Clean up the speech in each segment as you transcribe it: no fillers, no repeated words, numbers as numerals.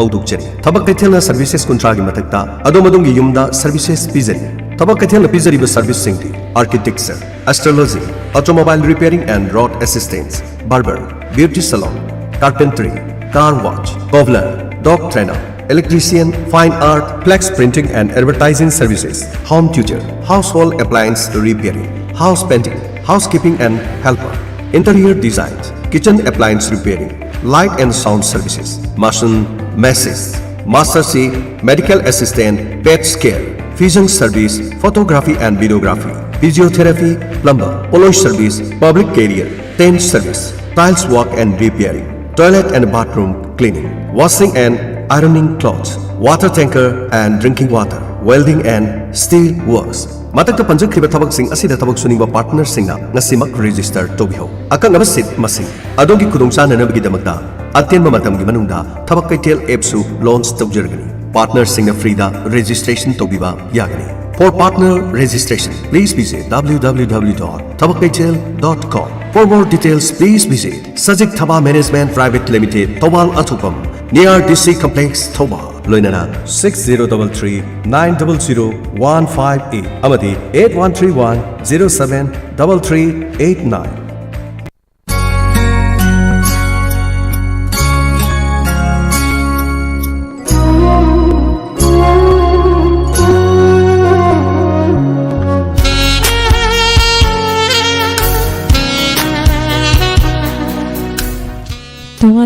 ꯍꯧꯗꯣꯛꯆꯔꯤ ꯊꯕꯛ ꯀꯩꯊꯦꯜꯅ ꯁꯔꯚꯤꯁꯦꯁ ꯀꯨꯟꯊ꯭ꯔꯥꯒꯤ ꯃꯊꯛꯇ ꯑꯗꯣꯝ ꯑꯗꯣꯝꯒꯤ ꯌꯨꯝꯗ ꯁꯔꯚꯤꯁꯦꯁ ꯄꯤꯖꯔꯤ ꯊꯕꯛ ꯀꯩꯊꯦꯜꯅ ꯄꯤꯖꯔꯤꯕ ꯁꯔꯚꯤꯁꯁꯤꯡꯗꯤ architecture astrology automobile repairing and road assistance barber beauty salon carpentry car wash cobbler dog trainer electrician fine art flex printing and advertising services home tutor household appliance repairing house painting housekeeping and helper interior designs kitchen appliance repairing light and sound services mason masses master C medical assistant pet care vision service photography and videography physiotherapy plumber polish service public career tent service tiles work and repairing toilet and bathroom cleaning washing and ironing clothes water tanker and drinking water welding and steel works matakta panjakriba thabak sing asida thabak suninga partner singna ngasimak register tobiho akangaba sit masing adongi kudongchana nabagi damakta atenba matamgi manungda thabak kaitel app su launch tawjargani partner singna free da registration tobiba yagani for partner registration please visit www.thabakaitel.com for more details please visit Sajik Thaba Management Private Limited Tawal Athupam near DC Complex Thobal Loinana 6033-900-158 Amadi 8131-073389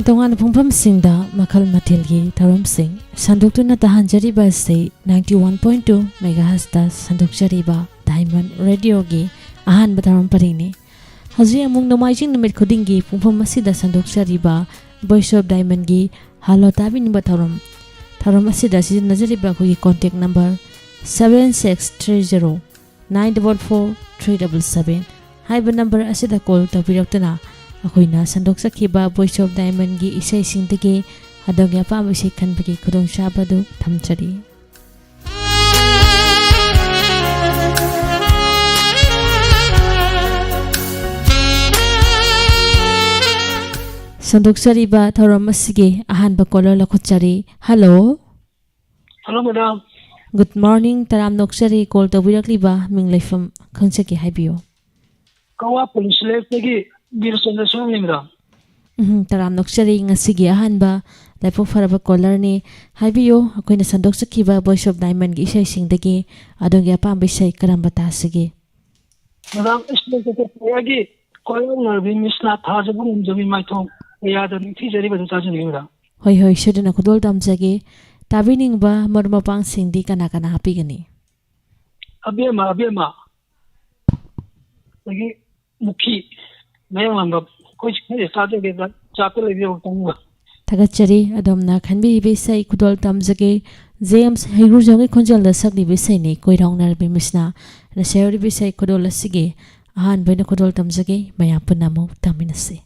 Tongan phungpham singda makhal mathilgi tharom sing sandukna tahanjariba se 91.2 megahertz da sandukjariba Diamond Radio gi ahan batharom parini haji amung nomaijing numit khudingi phungpham asida sandukjariba Voice of Diamond gi halo tabini batharom asida sizinajariba ko contact number 7630 944 haiba number asida call tawbiraktana अखोइना संदोक सखिबा Voice of Diamond gi isai singdagi adogya pam isai khanbagi khudong chabadu thamchari संदोक सरिबा thoram asige ahanba caller lakhuchari hello madam good morning taram noksari call tawbirakliba mingleifam khangchaki haibiyo kawa police lefegi Birson Sumimra. Taram Noksari ngasigi ahanba laipo faraba caller ni haibiyo akoina sandok sakhiba Voice of Diamond gi isai singdagi adongi apam bisai karamba tasigi Madam ismegi caller nervi misna thajabun jabi maithong yadan thijari badu tajani mira hoi shedena khudol damjagi tabiningba marmapang singdi kana kana hapigani abema lagi mukhi mayamamba koi khare sajage da chapel lebiyo tangwa thagachari adomna khanbi bisai khudol damjagi James Hegrujongi khonjal da sakli bisai ni koirongnar bimisna na sheri bisai khudol asige ahan baina khudol damjagi maya punamu taminase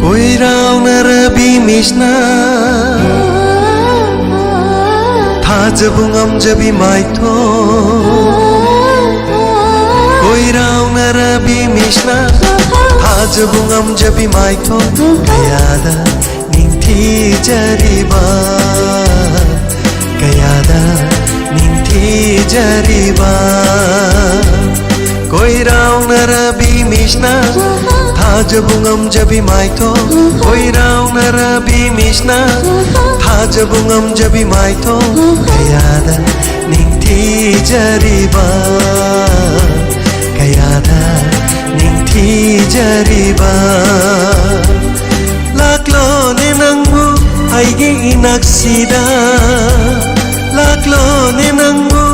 koirongnar bimisna Jabungam jabi maitho koirongna rabi mishna jabungam jabi maitho kayada ningthi jariba koirongna rabi mishna jabungam jabi maitho koirongna rabi mishna jabungam jabi maitho kayada ningthi jariba laklo ne nangu aige inaksida laklo ne nangu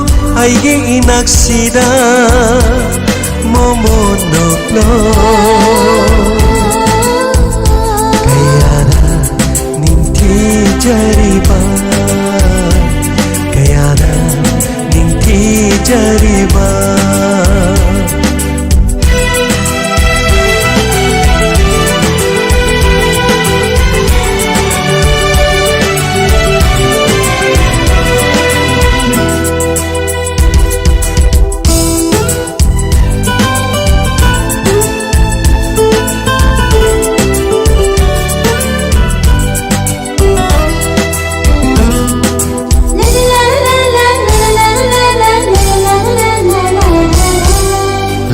aige inaksida momo noklo kayada ningthi jariba jariba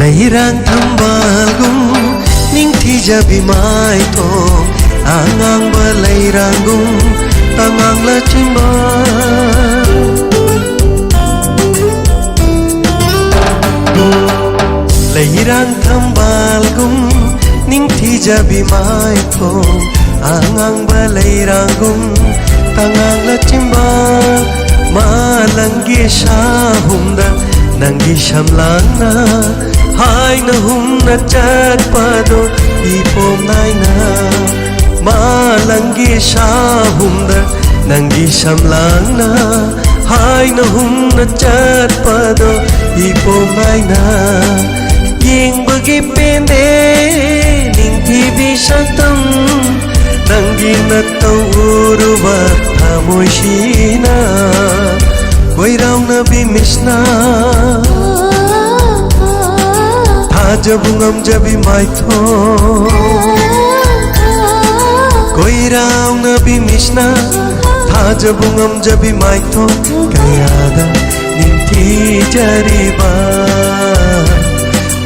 Leirang tambalgum ning thijabi mai thong angang ba leirangum tangang la chimba Leirang tambalgum ning thijabi mai thong angang ba leirangum tangang la chimba malangi shahumda nangi shamlana hai na hum na chat pado ipom nai na malangi shahumda nangi shamlana hai na hum na chat pado ipom nai na ying bagi pende ning tibi shantam nangi na tawuruwa thamoi shina koirau na bimishna Jabungam jabi mai tho koirau na bimishna tha jabungam jabi mai tho kayada ninthi jariba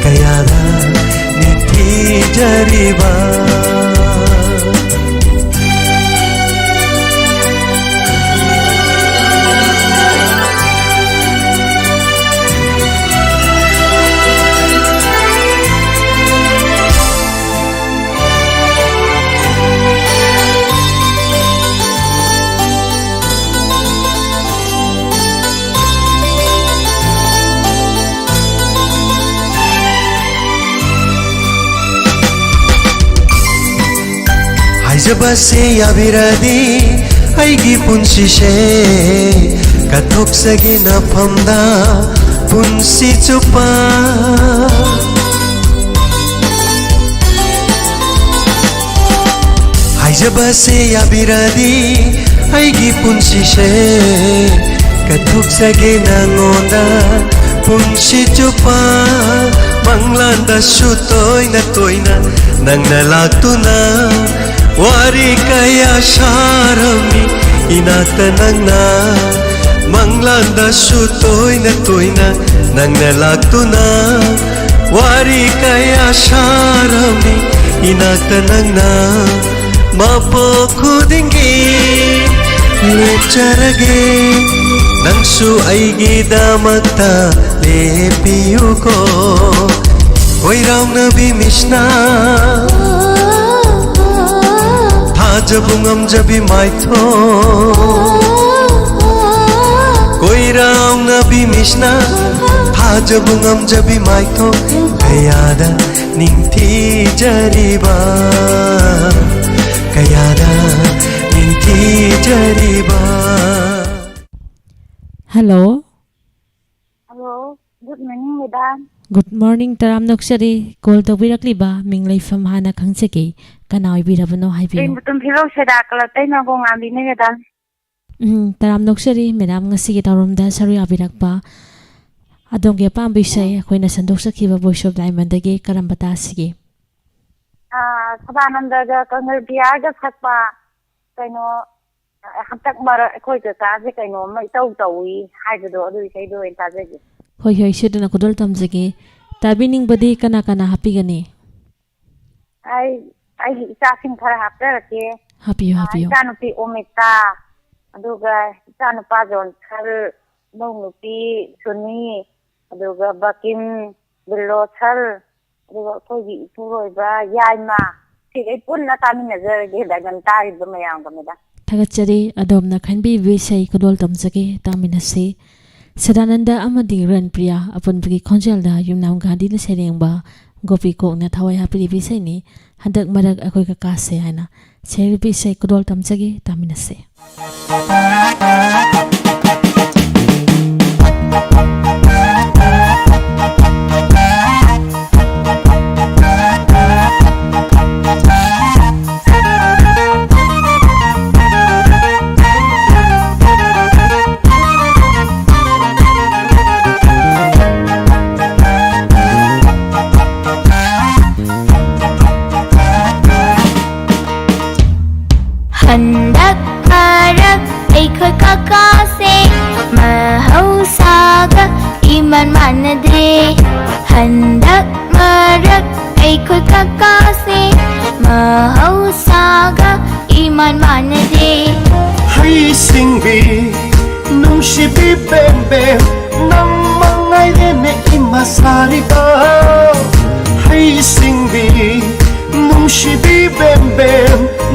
kayada ninthi jariba Jabase yabiradi aigi punsi she kathok sagi na phamda punsi chupa Hai jabase yabiradi aigi punsi she kathok sagi na ngonda punsi chupa manglanda sutoina toina nangna laktuna Wari kaya sharami inata nangna manglanda sutoina toina nangna laktuna Wari kaya sharami inata nangna mapo khudingi lecharage nangsu aigi damakta lepiyuko koirau na bimishna Jabungam jabi mai tho koirau na bimishna tha jabungam jabi mai tho kayada ningthi jariba kayada ningthi jariba Hello Hello, good morning, madam. Good morning taram noksari call tawbirakliba minglai hana khangseki kana oibirabano haibiyo Mutum philo seda kala taina ko ngambi ne madam. taram noksari madam ngasi gi tarumda saru abirakpa adonge pambi sai akoina sandok sakhiba voice of diamond dagi karamba tasigi Sabananda ga kangal biya ga sakpa kaino hatak mara koi ta ta je kaino mai tau tawi haibado adu sai do en ta je hoi hoi sidana kudol tamjagi tabining badi kana kana hapigani ai isa sing khara hapta rake hapiyo isa nupi omita aduga isa nupa jon khar nong nupi suni aduga bakim billo thal aduga koi gi turoi ba yaima thik ai punna tamina jage da gan tari ba mayang ga meda thagachari adomna khanbi visai kudol tamjagi taminasi Sadananda amadi ran priya apunbagi khonjelda yumnam gandhi na serengba gopi kokna thawai hapri visai ni handak marak akoi ka kase haina seri visai kudol tamjagi taminase Handak harap ay khơi ca ca khoi kaka se mahausaga iman manade hay singbi nung shibi bembe nang mangai rene imasariba hay singbi nung shibi bembe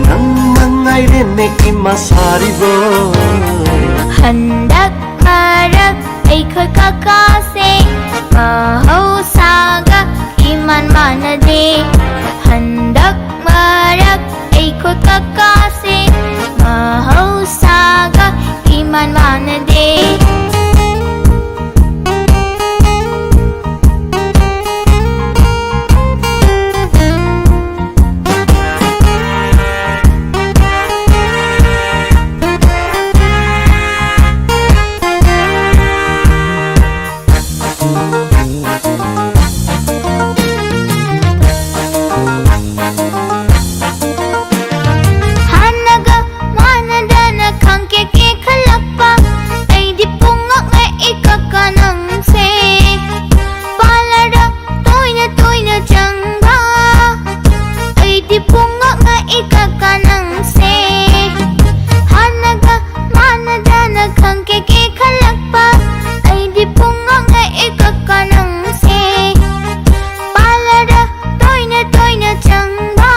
nang mangai rene imasariba handak marak ai khoi kaka se mahausaga iman manade handak marak ai khoi kaka se mahausaga iman manade hanaga manadana khangke ke khalakpa ai di punga ngai ikakanang se palara toina toina changba ai di punga ngai ikakanang se hanaga manadana khangke ke khalakpa ai di punga ngai ikakanang se palara toina toina changba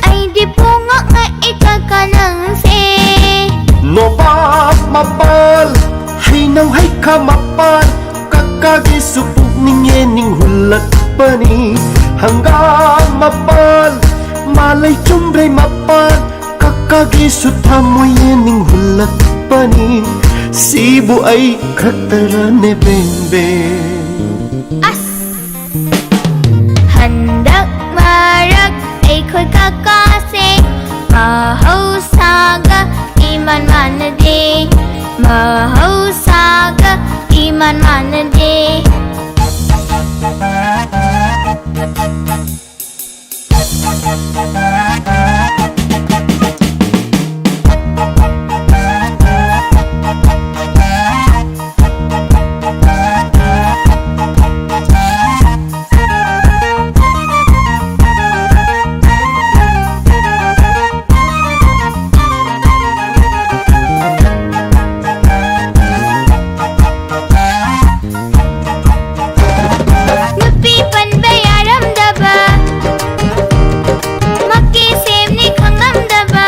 ai di punga ngai ikakanang se no ba mapal hay nang hay ka mapal kakagi supuk ninge ning hulak pani hanggang mapal malay chumbre mapal kakagi sutamoy ning hulak pani sibu ay kratara ne bembe as handak marak ai khoi kaka se mahausaga iman manade mahausaga iman manade nupi panba yaram daba makki semni khangam daba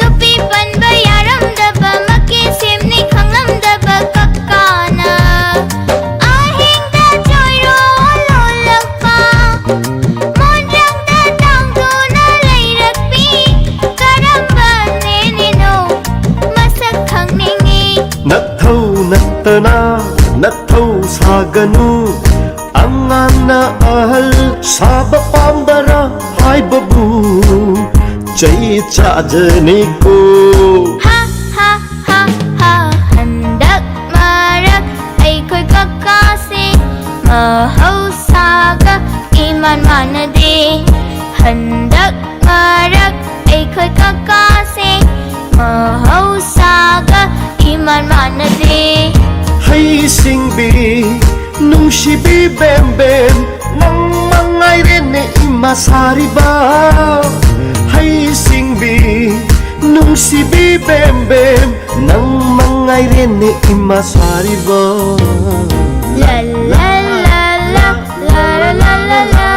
nupi panba yaram daba makki semni khangam daba kakkana ahing da choiro lolakpa monjang da tangdu na lairakpi karamba ne nino masak khangningi nathau nattana nathau saganu angana ahal saba pambara hai babu chai chajane ko ha ha ha ha handak marak ai khoi kaka se mahausaga iman manade handak marak ai khoi kaka se mahausaga iman manade hay singbi nung shibi bem bem nang mangai rene imasariba hay singbi nung shibi bem bem nang mangai rene imasariba la la la la la la la la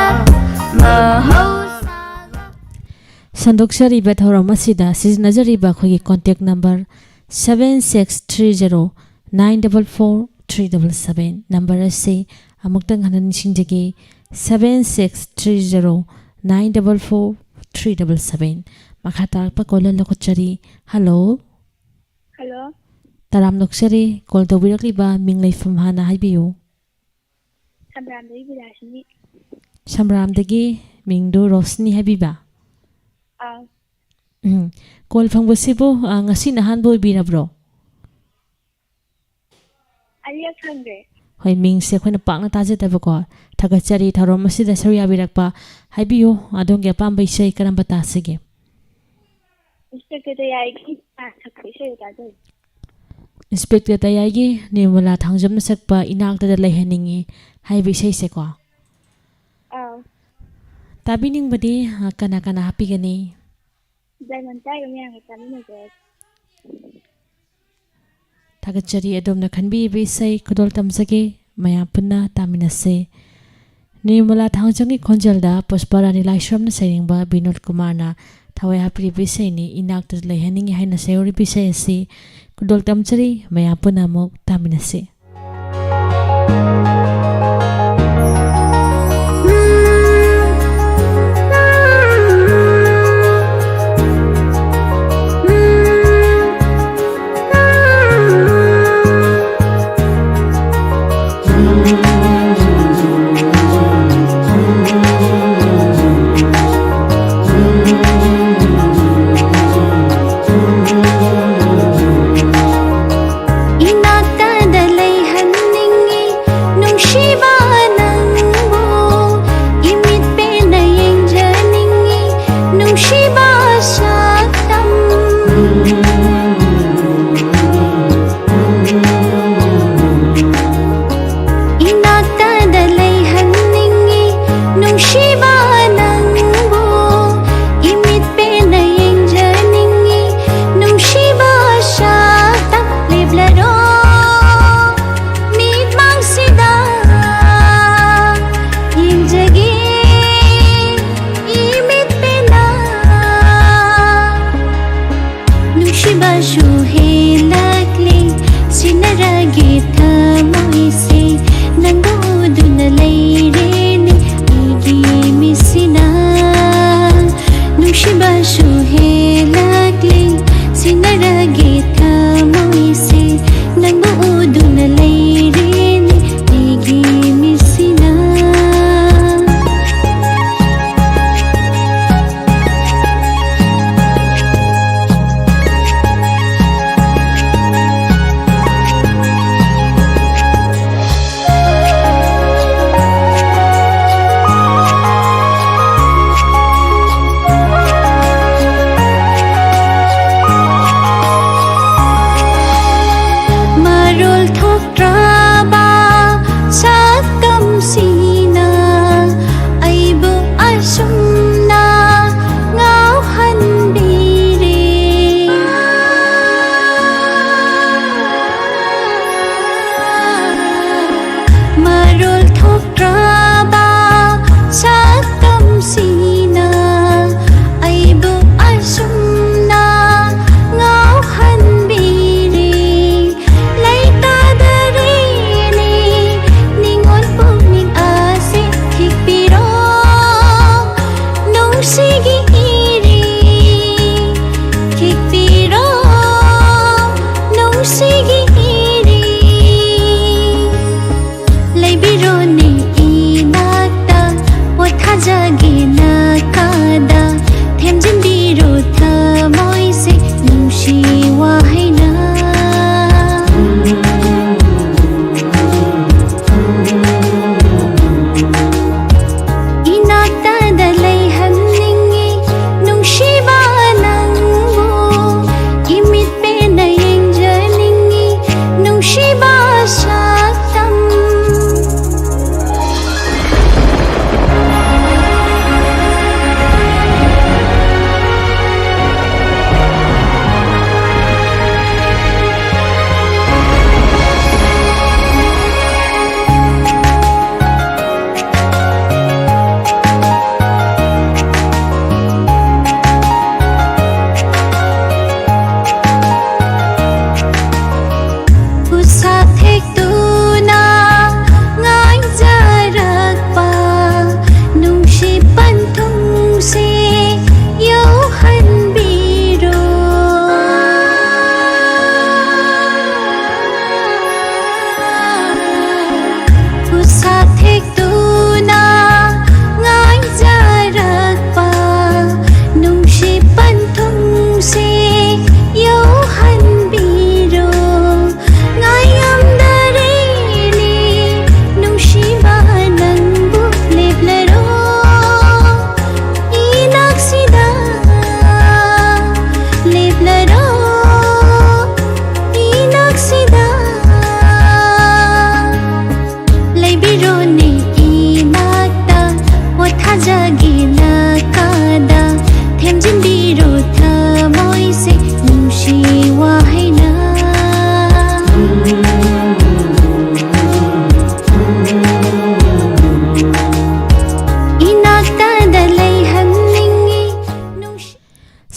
mahausaga Sandokshariba thoram asida siznajariba khogi contact number 7630944377 number ase amuktang hanan singjagi 7630944377 makhata pa kolon lokochari hello hello taram lokshari call to birakliba minglai from hana haibiyo samram dei bilasini samram dagi mingdo rosni haibiba call fangbasibo ngasi nahan boy birabro aliya khangre hoi mingse khoina pakna tajadabako thagachari tharom asida sarya birakpa haibiyo adonge pamba isai karamba tasige inspector yaigi sakhe sai ta inspector tayagi nimala thangjamna sakpa inakta da laihaningi haibi isai se ko ꯇꯥꯕꯤꯅꯤꯡꯕꯗꯤ ꯀꯅꯥ ꯀꯅꯥ ꯍꯥꯞꯄꯤꯒꯅꯤ? Diamond tayo miyang itaminagay. ꯊꯥꯒꯠꯆꯔꯤ ꯑꯗꯣꯝꯅ ꯈꯟꯕꯤꯔꯤꯕ ꯏꯁꯩ ꯈꯨꯗꯣꯜ ꯇꯝꯖꯒꯦ ꯃꯌꯥꯝ ꯄꯨꯟꯅ ꯇꯥꯃꯤꯟꯅꯁꯦ ꯅꯤꯔꯃꯂꯥ ꯊꯥꯡꯖꯪꯒꯤ ꯈꯣꯟꯖꯦꯜꯗ ꯄꯨꯁꯄꯥꯔꯥꯅꯤ ꯂꯥꯏꯁ꯭ꯔꯝꯅ ꯁꯩꯔꯦꯡꯕ ꯕꯤꯅꯣꯗ ꯀꯨꯃꯥꯔꯅ ꯊꯋꯥꯏ ꯍꯥꯞꯄꯤꯔꯤꯕ ꯏꯁꯩꯅꯤ ꯏꯅꯥꯛꯇ ꯂꯩꯍꯟꯅꯤꯡꯉꯤ ꯍꯥꯏꯅ ꯁꯩꯍꯧꯔꯤꯕ ꯏꯁꯩ ꯑꯁꯤ ꯈꯨꯗꯣꯜ ꯇꯝꯖꯔꯤ ꯃꯌꯥꯝ ꯄꯨꯟꯅ ꯑꯃꯨꯛ ꯇꯥꯃꯤꯟꯅꯁꯦ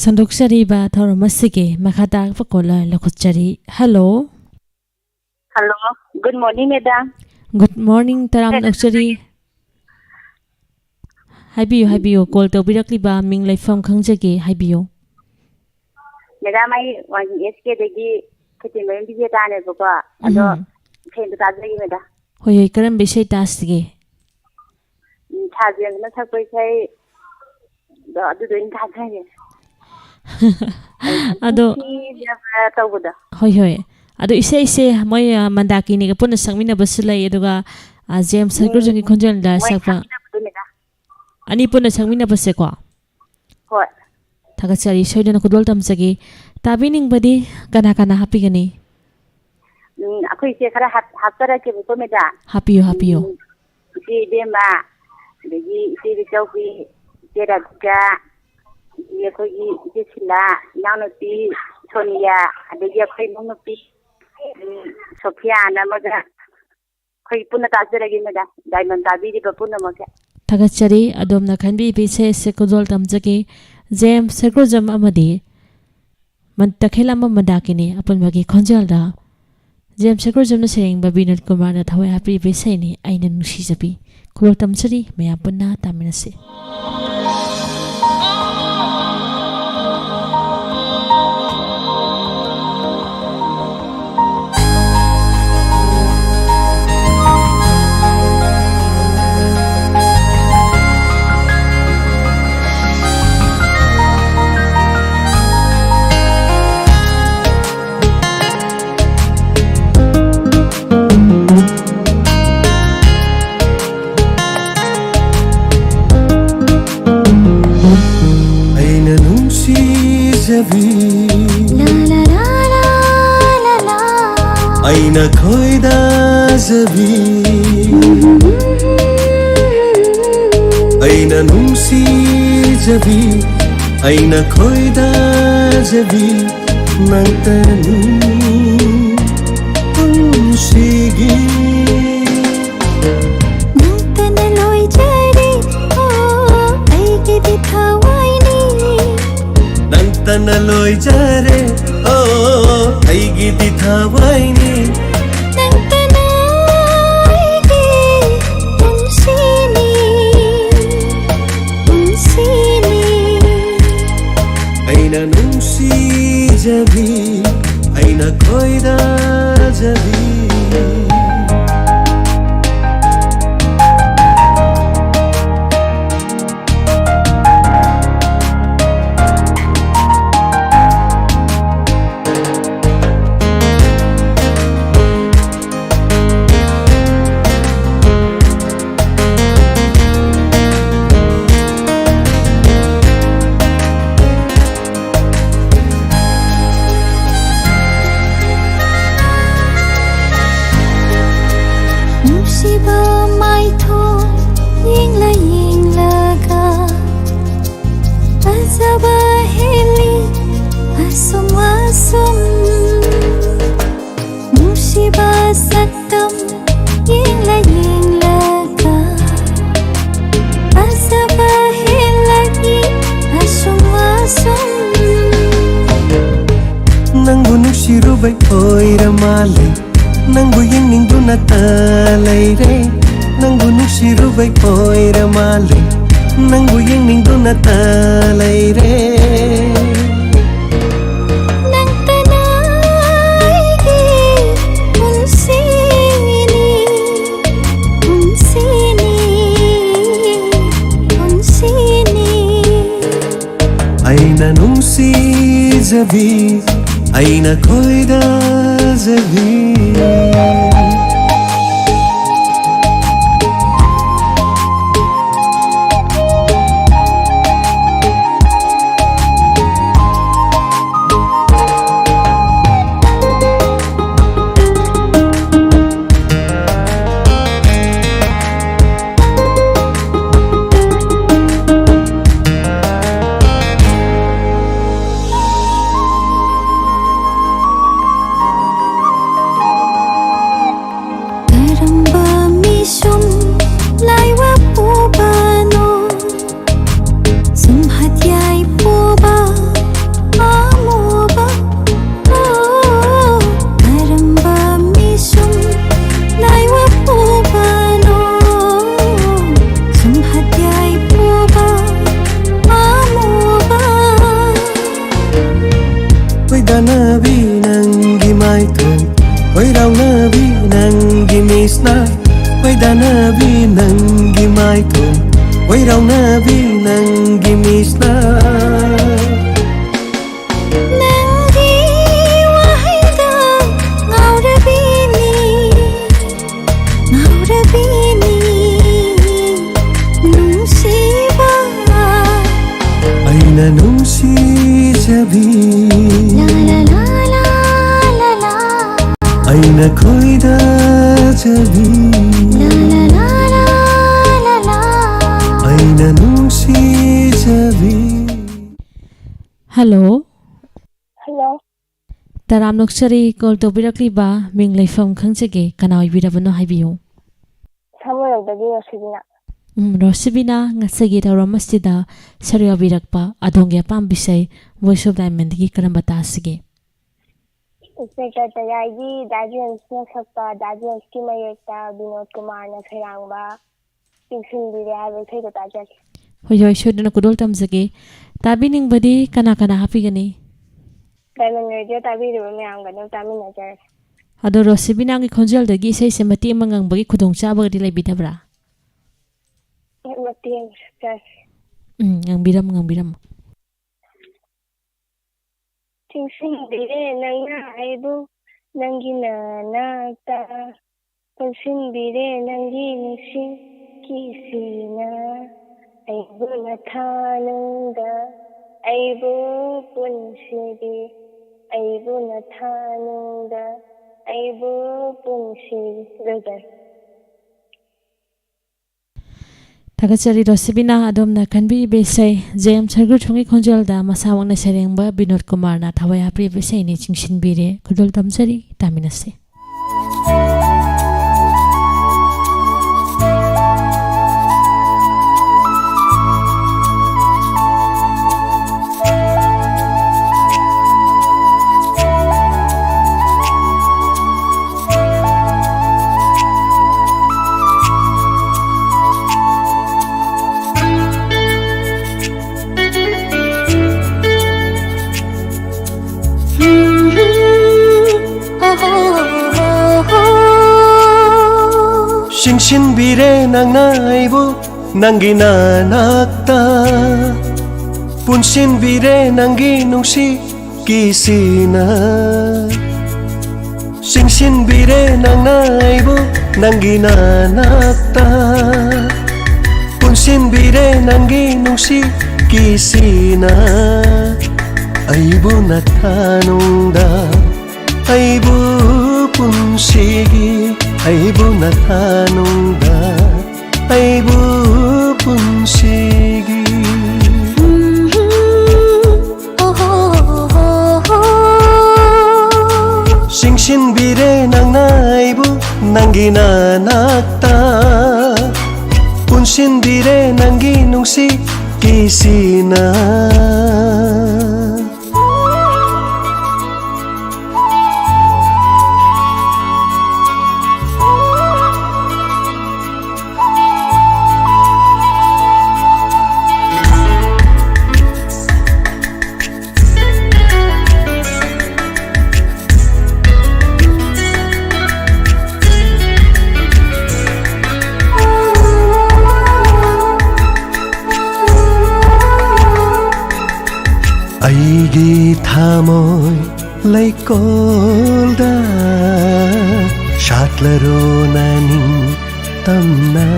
Sandokshari ba Thoromasige Makata Pakola Lokuchari. Hello. Hello. Good morning, madam. Good morning Taram Nokshari. Habiyo call to Birakli ba Ming Laifam Kangjagi Habiyo. Madam, I want SK degi kitchen maybe get an eboka. Ado came to that madam. Hoy Karam Bishay Tastige. Tazian na sakwe say the doing Tazian. Ado Hoy. Ado ise moy mandaki ni puna sangmina basula yeduga James Sakurjungi Konjal da sakpa. Ani puna sangmina base ko. Hoy. Thagachari soidana kudol tamsagi tabining badi kana happy gani. Aku isi kara hapara ke buko meda. Happy. Isi dema. Degi isi chauki jeraga. Ye ko isi sila nanopi Sonia adegi akai nonopi Sophia na maga. Koi puna tasiragi meda. Diamond tabi di puna maga. Thagachari adomna khanbi bise se kudol tamjagi James Sakurjam amadi man takhela madakini apun bagi khonjal da James Sakurjam na sereng ba Binod Kumar na thawai happy bise ni aina nusi jabi kulok tamchari maya punna taminase Aina khoida zabi Aina nungsi zabi Aina khoida zabi Nangtanu unsigi Nangtana loi jari oh aige di thawaini Nangtana loi jare oh aige di thawaini Aina nungsi jabi Aina khoida jabi Nangbu nukshirubai oira male Nangbu yeningduna talaire Nangbu nukshirubai oira male Nangbu yeningduna talaire Aina nungsi jabi Aina khoida jabi 오이라우나비 난기 미스나 난기 와이다 나우라비니 누시바 아이나 농시자비 라라라라라라 아이나 거이다 자비 라라라라라라 아이나 농시자비 Hello Hello. Taram Nokshari call to Birakliba Ming Leifam Khangchage Kanai Birabano Habiyo 사무역dagi Rosibina. Rosibina Ngasagi Ramasida Saria Birakpa Adongia Pambisay Voice of Diamond Gi Karambatasige Inspector Tayagi, Dajian Snakpa, Dajian Skimayeta, Binod Kumar na Sayangba, Pinsin Biria, will take the Tajak. Hoyo Shodana Kudol Tamzage Tabining Badi Kanakana Hapigani Diamond Radio Tabi Rumianga, no Taminajar. Ado Rosibina Konjal the Gise Semati Mangang Bagi Kudong Chaba Dila Bitabra Matin, just Ang Biram Pinsin Biria, Nanga, Ibu, Nangina, Nata, Pinsin Biria, Nangi, Kisina, Ibu Natanunda, Ibu Punshidi, Ibu Natanunda, Ibu Punshi, Ruder. Tagachari Rosibina Adomna Kanbi Besay James Sargur Chungi Konjalda Masawang na Serengba Binod Kumar na Tawaya Pri Besay ni Chingshin Bire Kudol Tamsari Taminase Shingshin bire nang naibu Nanggi nanakta Punshin bire nanggi nungsi Kisina Shingshin bire nang naibu Nanggi nanakta Punshin bire nanggi nungsi Kisina Aibu natanungda Aibu punsigi Aibu natanungda Aibu punsigi Shingshin bire nang naibu Nanggi nanakta Punshin bire nanggi nungsi Kisina Aigi thamoy laikolda shatlaro naning tamna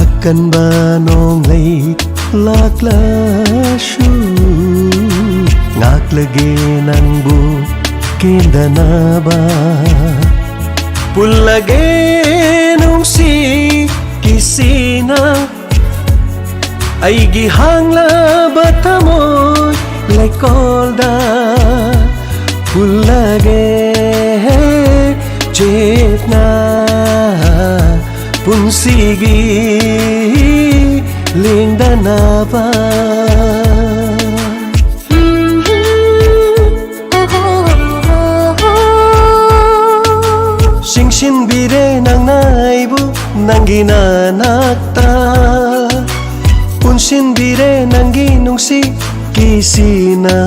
akan banong lay laklashu ngaklage nang bu kindanaba pullage nung si kisina Aigi hangla batamoy laikolda pullage chetna punsigi lingdanaba Shingshin bire nang naibu nanggi nanakta Punshin bire nanggi nungsi kisina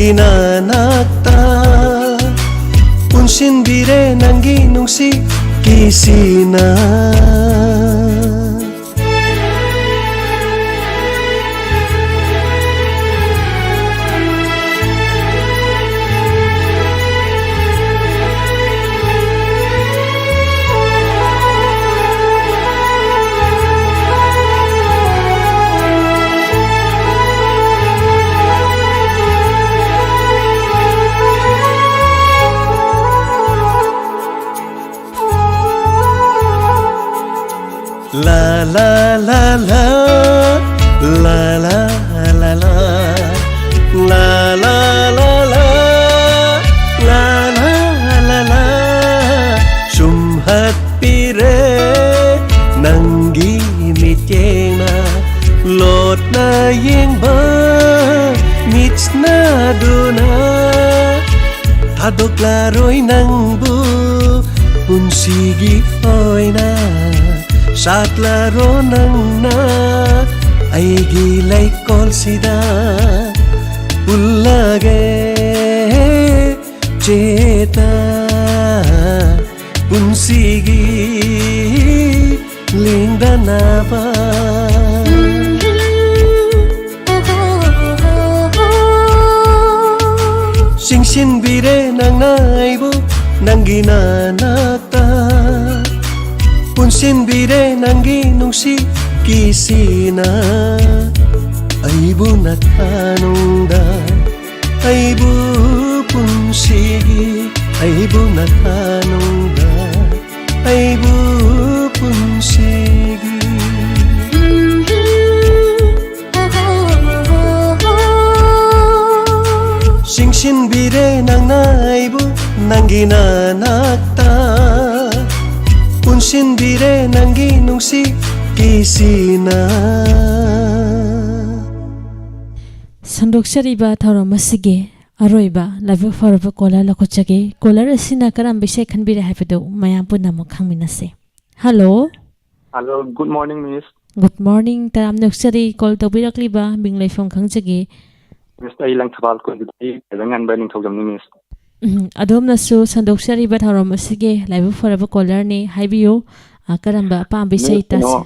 nangi nanakta punsinbire nangi nungsi kisina La la la la la la la la la la la la la la la sumhat pire nangi mitena lot na yeng ba mit na duna thadok la roi nang bu unsigi oi na Saat laro nang na ay gilay kol sida ulage ceta unsigi linda na ba sing sin bire nang naibo nang ginanakta punsin bire nangi nungsi kisina aibu natanongda aibu punsigi aibu natanongda aibu punsigi singsin bire nang naibu nangi nanakta punsin bire nangi nungsi kisina Sandokshariba tharam asige aroiba live farba kola lakochage kola asina karam bishay khanbire haibado mayam punna mo khangminase Hello Good morning Miss Good morning taram nokshari call tobirakliba binglai phone khangjage Miss ai lang thabal ko di telangan ba ning thojam ni Miss Adom-nasu sandokshariba tharam asige live farba kola ni haibiyo karamba pambi sei tasi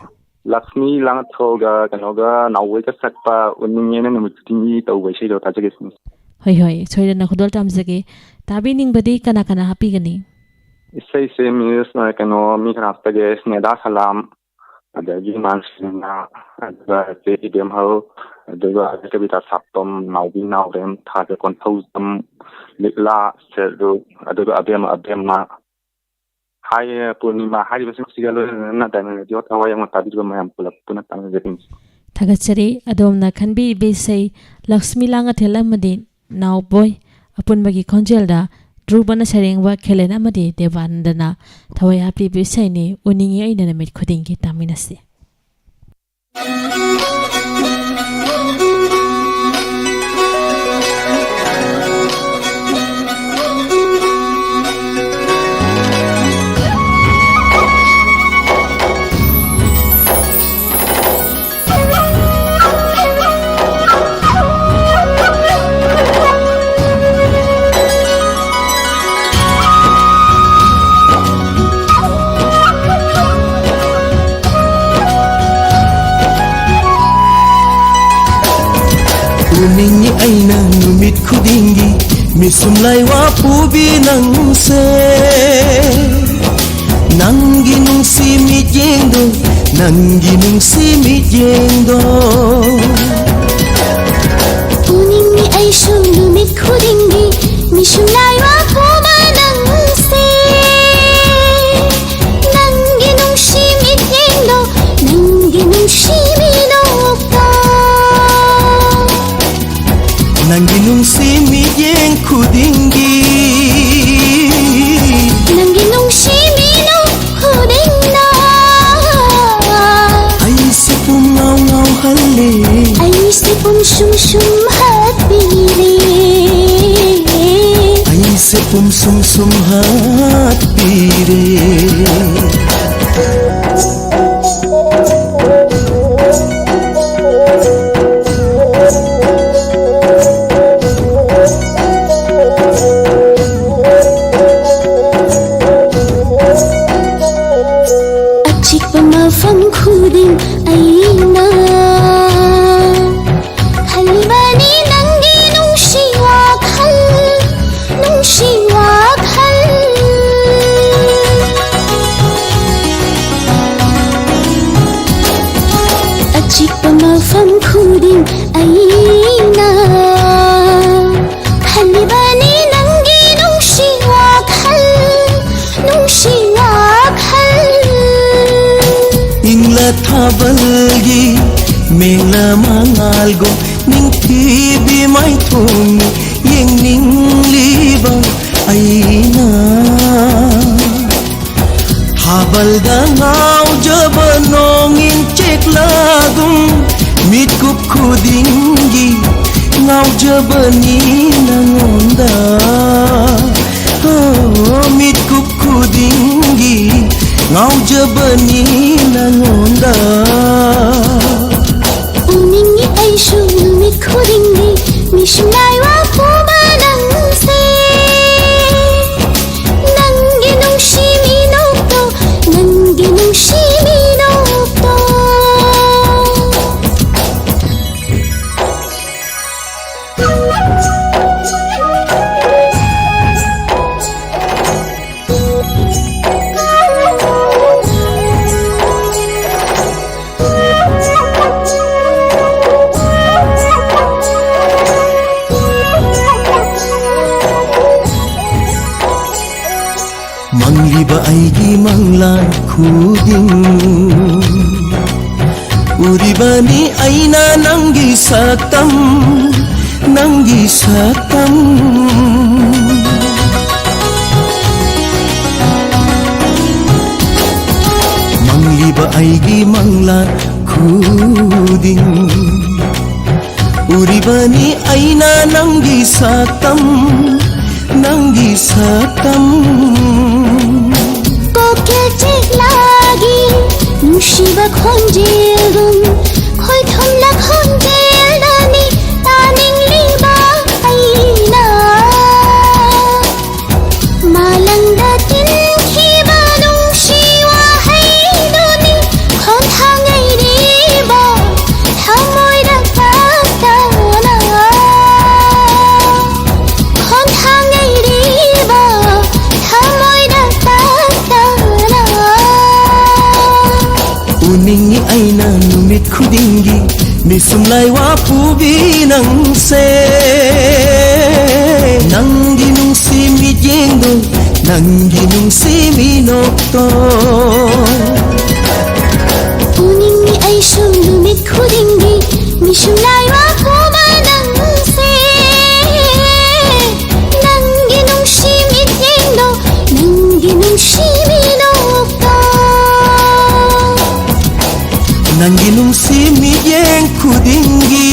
Lakshmi lang thoga kanoga nawwe ka sakpa unninge na numutini tawbai sei do tajage Miss Hoi hoi choida na khudol tamjage tabi ning badi kana kana happy gani Isai se Miss na kano mi khanapta ge sneda salam adagi mansina adga te idem ho adga akabita saptom nawbi nawrem thaga kon thozam likla seru adga abem ma Hai Purnima hari besok sigalo na dana dio tawa yang tabi juga mayam pulap puna tang jeting Thagachari adomna khanbi besai Lakshmi langa thelamadi now boy apun bagi konjelda drubana sarengwa khelena madi devandana thawai happy besai ni uningi aina na mit khudingi taminase Uningi aina numit khudingi misum laiwa pubi nangse nangi nungsi mi jengdo nangi nungsi mi jengdo Uningi ay sum numit khudingi misum laiwa puma nangse nangi nungsi mi jengdo nangi nungsi mi nokta nangi nungsi mi jeng khudingi nangi nungsi mi no khudinga ai si pum ngau ngau halle ay sipum sum sum hatpire ai si pum sum sum hat pire थाबलगी मेंला मंगालगो निंथीबी माइथोंनि येंनिंगलिबा आईना हाबलदा ngaujaba nongin ceklagum mitkup khudingi ngaujaba ni nangonda oh mitkup khudingi ngaujaba ni nangonda uningi aishu mit khudingi mishnai wa puma nangse nangi nungshi minokto nangi nungshi minokto mangliba aigi manglan khuding uribani aina nangi saktam mangliba aigi manglan khuding uribani aina nangi saktam pokel ceklagi nushiba khonjelum khoi thomla khonjel nani taning liba aina malangda tin khiba nungshiwa haiduni khon thangai riba thamoi da patana khon thangai riba thamoi da patana uningi aina numit khudingi misumlai wa pubi nangse nangi nungsi mi jengdo nangi nungsi mi nokto uningi aishu numit khudingi misumlai wa puma nangse nangi nungshi mit yengdo nangi nungshi minokto nangi nungsi mi jeng khudingi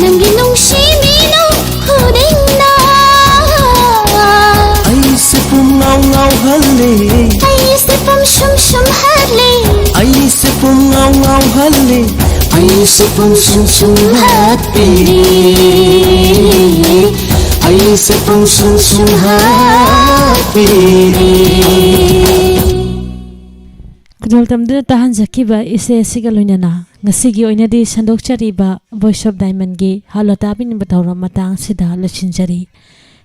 nangi nungshi minok khudingna ai se pum ngau halle ai se pum shum harle ai se pum ngau halle ai se pum shum happy ai se pum shum happy Kudol tamdina tahan zakiba ise siga loinana ngasigi oinadi sandokchariba Voice of Diamond gi halota bin batawra matang sida lachinjari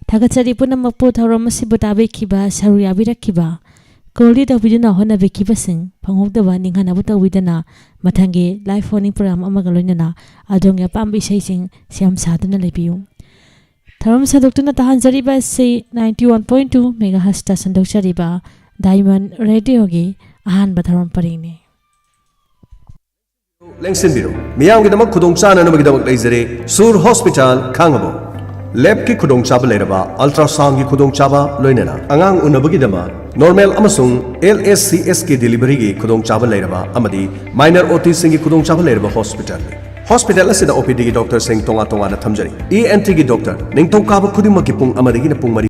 thagachari punamapu thawra masibu tabe kiba saruya birakkiba koli tawbiduna hona bekiba sing phangokdaba ninghana bu tawbidana mathangi live phoning program amaga loinana adongya pambi seising siam saduna lebiu tharam sadoktuna tahan jariba se 91.2 megahertz ta sandokchariba Diamond Radio gi ahan batharam parini ꯂꯦꯡꯁꯤꯟꯕꯤꯔꯣ ꯃꯤꯌꯥꯝꯒꯤꯗꯃꯛ ꯈꯨꯗꯣꯡꯆꯥꯅꯅꯕꯒꯤꯗꯃꯛ ꯂꯩꯖꯔꯦ ꯁꯨꯔ hospital ꯈꯥꯡꯉꯕꯣꯛ ꯂꯦꯕꯀꯤ ꯈꯨꯗꯣꯡꯆꯥꯕ ꯂꯩꯔꯕ ꯑꯜꯇ꯭ꯔꯥꯁꯥꯎꯟꯒꯤ ꯈꯨꯗꯣꯡꯆꯥꯕ ꯂꯣꯏꯅꯅ ꯑꯉꯥꯡ ꯎꯅꯕꯒꯤꯗꯃꯛ normal ꯑꯃꯁꯨꯡ LSCSꯀꯤ ꯗꯦꯂꯤꯚꯔꯤꯒꯤ ꯈꯨꯗꯣꯡꯆꯥꯕ ꯂꯩꯔꯕ ꯑꯃꯗꯤ ꯃꯥꯏꯅꯔ OTꯁꯤꯡꯒꯤ ꯈꯨꯗꯣꯡꯆꯥꯕ ꯂꯩꯔꯕ ꯍꯣꯁꯄꯤꯇꯥꯜꯅꯤ ꯍꯣꯁꯄꯤꯇꯥꯜ ꯑꯁꯤꯗ OPDꯒꯤ ꯗꯣꯛꯇꯔꯁꯤꯡ ꯇꯣꯉꯥꯟ ꯇꯣꯉꯥꯟꯅ ꯊꯝꯖꯔꯤ ENTꯒꯤ ꯗꯣꯛꯇꯔ ꯅꯤꯡꯊꯧꯀꯥꯕ ꯈꯨꯗꯤꯡꯃꯛꯀꯤ ꯄꯨꯡ 1ꯗꯒꯤꯅ ꯄꯨꯡ 4